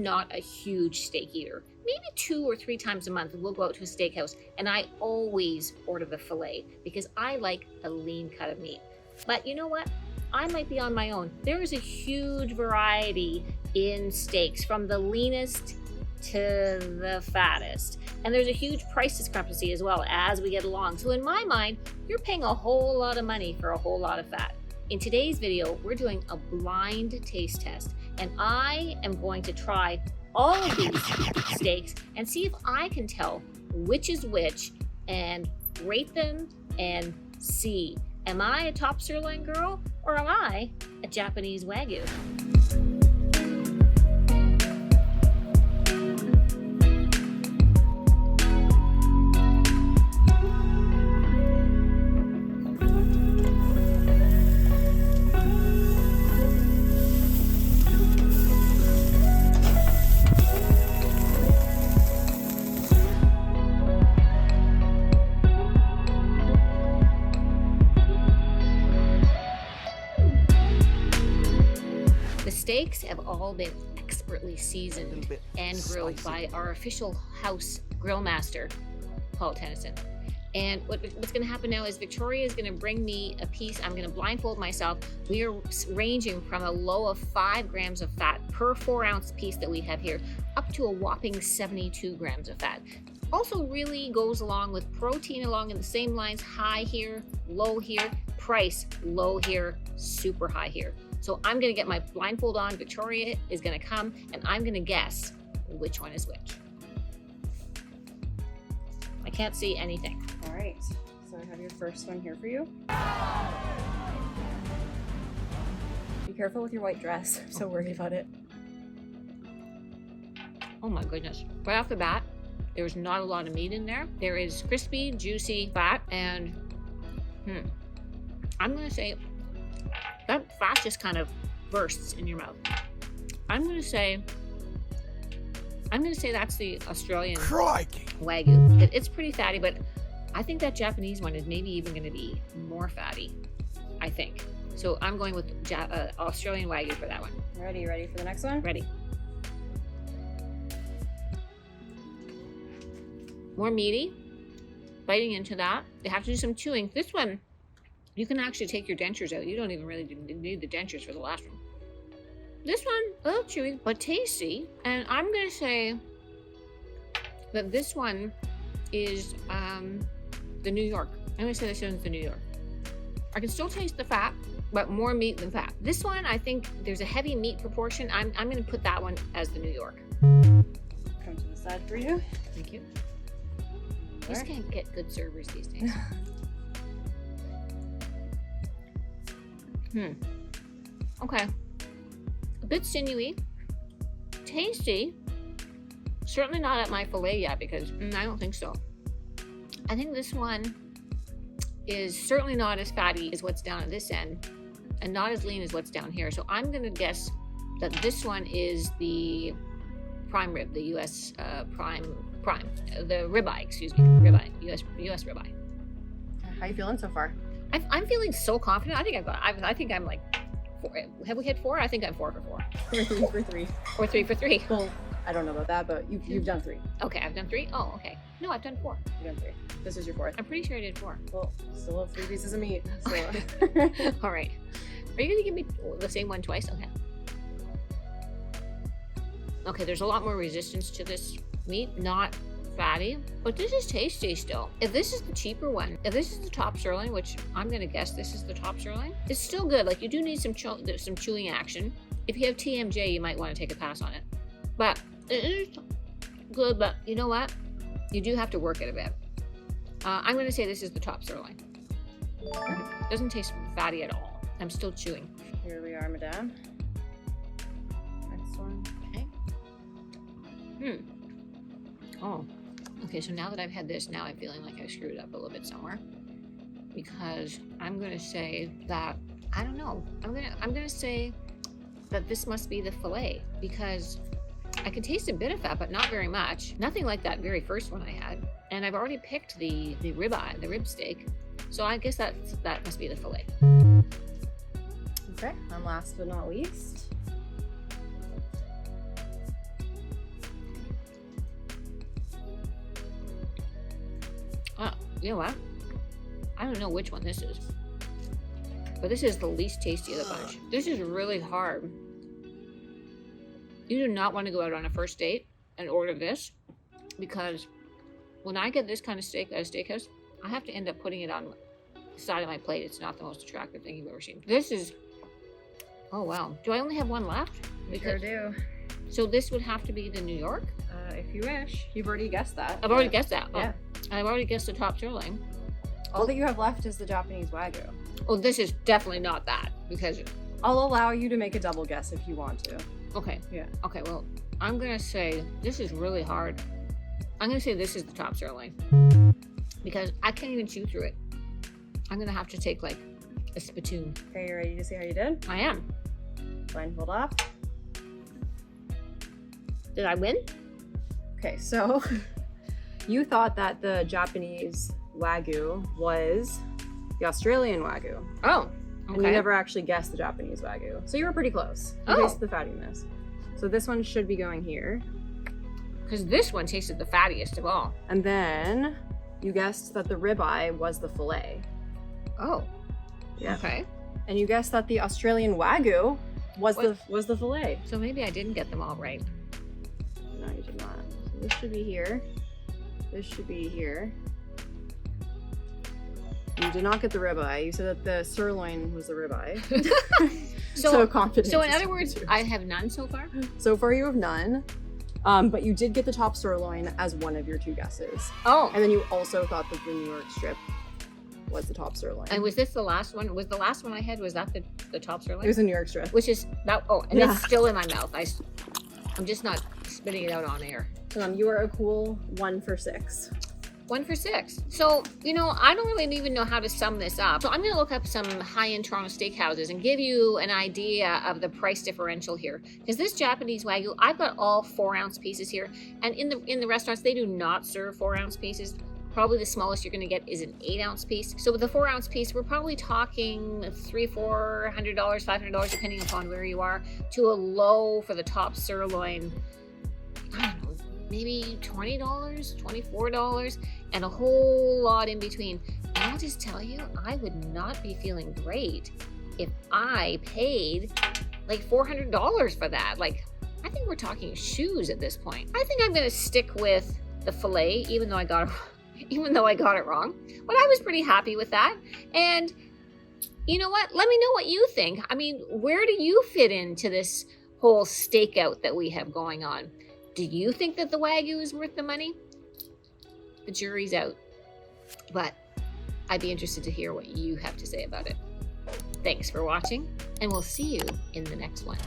I'm not a huge steak eater. Maybe 2 or 3 times a month we'll go out to a steakhouse, and I always order the filet because I like a lean cut of meat. But you know what? I might be on my own. There is a huge variety in steaks, from the leanest to the fattest. And there's a huge price discrepancy as well as we get along. So in my mind, you're paying a whole lot of money for a whole lot of fat. In today's video, we're doing a blind taste test, and I am going to try all of these steaks and see if I can tell which is which and rate them and see, am I a top sirloin girl or am I a Japanese Wagyu? Steaks have all been expertly seasoned and grilled by our official house grill master, Paul Tennyson. And what's going to happen now is Victoria is going to bring me a piece. I'm going to blindfold myself. We are ranging from a low of 5 grams of fat per 4-ounce piece that we have here, up to a whopping 72 grams of fat. Also really goes along with protein along in the same lines, high here, low here, price low here, super high here. So I'm gonna get my blindfold on, Victoria is gonna come, and I'm gonna guess which one is which. I can't see anything. All right, so I have your first one here for you. Be careful with your white dress, I'm so worried about it. Oh my goodness. Right off the bat, there's not a lot of meat in there. There is crispy, juicy fat, and I'm gonna say that fat just kind of bursts in your mouth. I'm gonna say that's the Australian Wagyu. It's pretty fatty, but I think that Japanese one is maybe even gonna be more fatty, I think. So I'm going with Australian Wagyu for that one. Ready for the next one? Ready. More meaty, biting into that. They have to do some chewing. This one, you can actually take your dentures out. You don't even really need the dentures for the last one. This one, a little chewy, but tasty. And I'm gonna say that this one is the New York. I'm gonna say this one's the New York. I can still taste the fat, but more meat than fat. This one, I think there's a heavy meat proportion. I'm gonna put that one as the New York. Come to the side for you. Thank you. You just can't get good servers these days. Okay. A bit sinewy, tasty. Certainly not at my filet yet because I don't think so. I think this one is certainly not as fatty as what's down at this end and not as lean as what's down here. So I'm going to guess that this one is the prime rib, the US the ribeye, excuse me, ribeye, US ribeye. How you feeling so far? I'm feeling so confident. I think I'm like 4. Have we hit 4? I think I'm 4 for 4. 3 for 3. Or 3 for 3. Well, I don't know about that, but you've done 3. Okay, I've done 3. Oh, okay. No, I've done 4. You've done 3. This is your 4th. I'm pretty sure I did 4. Well, still have 3 pieces of meat. So. All right. Are you gonna give me the same one twice? Okay. Okay, there's a lot more resistance to this meat. Not fatty, but this is tasty still. If this is the cheaper one, if this is the top sirloin, which I'm gonna guess this is the top sirloin, it's still good. Like, you do need some chewing action. If you have TMJ, you might want to take a pass on it. But it is good, but you know what? You do have to work it a bit. I'm gonna say this is the top sirloin. It doesn't taste fatty at all. I'm still chewing. Here we are, madame. Next one. Okay. Oh. Okay, so now that I've had this, now I'm feeling like I screwed up a little bit somewhere, because I'm gonna say that, I don't know, I'm gonna say that this must be the filet, because I can taste a bit of fat, but not very much. Nothing like that very first one I had, and I've already picked the ribeye, the rib steak, so I guess that must be the filet. Okay, and last but not least, You know what? I don't know which one this is. But this is the least tasty of the bunch. This is really hard. You do not want to go out on a first date and order this, because when I get this kind of steak at a steakhouse, I have to end up putting it on the side of my plate. It's not the most attractive thing you've ever seen. This is, oh wow. Do I only have one left? You sure do. So this would have to be the New York? If you wish. You've already guessed that. I've already guessed that. Yeah. Oh, I've already guessed the top sirloin. All that you have left is the Japanese Wagyu. Oh, this is definitely not that, because... I'll allow you to make a double guess if you want to. Okay. Yeah. Okay, well, I'm going to say, this is really hard. I'm going to say this is the top sirloin, because I can't even chew through it. I'm going to have to take, like, a spittoon. Okay, you ready to see how you did? I am. Blindfold off. Did I win? Okay, so you thought that the Japanese Wagyu was the Australian Wagyu. Oh, okay. And you never actually guessed the Japanese Wagyu. So you were pretty close. You tasted the fattiness. So this one should be going here. Because this one tasted the fattiest of all. And then you guessed that the ribeye was the filet. Oh. Yeah. Okay. And you guessed that the Australian Wagyu was the filet. So maybe I didn't get them all right. No, you did not. So this should be here. This should be here. You did not get the ribeye. You said that the sirloin was the ribeye. So confident. So in other words, I have none so far? So far you have none. But you did get the top sirloin as one of your two guesses. Oh. And then you also thought that the New York strip was the top sirloin. And was this the last one? Was the last one I had, was that the top sirloin? It was a New York strip. Which is, that, oh, and Yeah. it's still in my mouth. I'm just not spitting it out on air. You are a cool 1 for 6. 1 for 6. So, you know, I don't really even know how to sum this up. So I'm going to look up some high-end Toronto steakhouses and give you an idea of the price differential here. Because this Japanese Wagyu, I've got all 4-ounce pieces here. And in the restaurants, they do not serve 4-ounce pieces. Probably the smallest you're going to get is an 8-ounce piece. So with the 4-ounce piece, we're probably talking $300, $400, $500, depending upon where you are, to a low for the top sirloin, I don't know, maybe $20, $24, and a whole lot in between. And I'll just tell you, I would not be feeling great if I paid like $400 for that. Like, I think we're talking shoes at this point. I think I'm going to stick with the filet, even though I got it wrong. But I was pretty happy with that. And you know what? Let me know what you think. I mean, where do you fit into this whole stakeout that we have going on? Do you think that the Wagyu is worth the money? The jury's out. But I'd be interested to hear what you have to say about it. Thanks for watching, and we'll see you in the next one.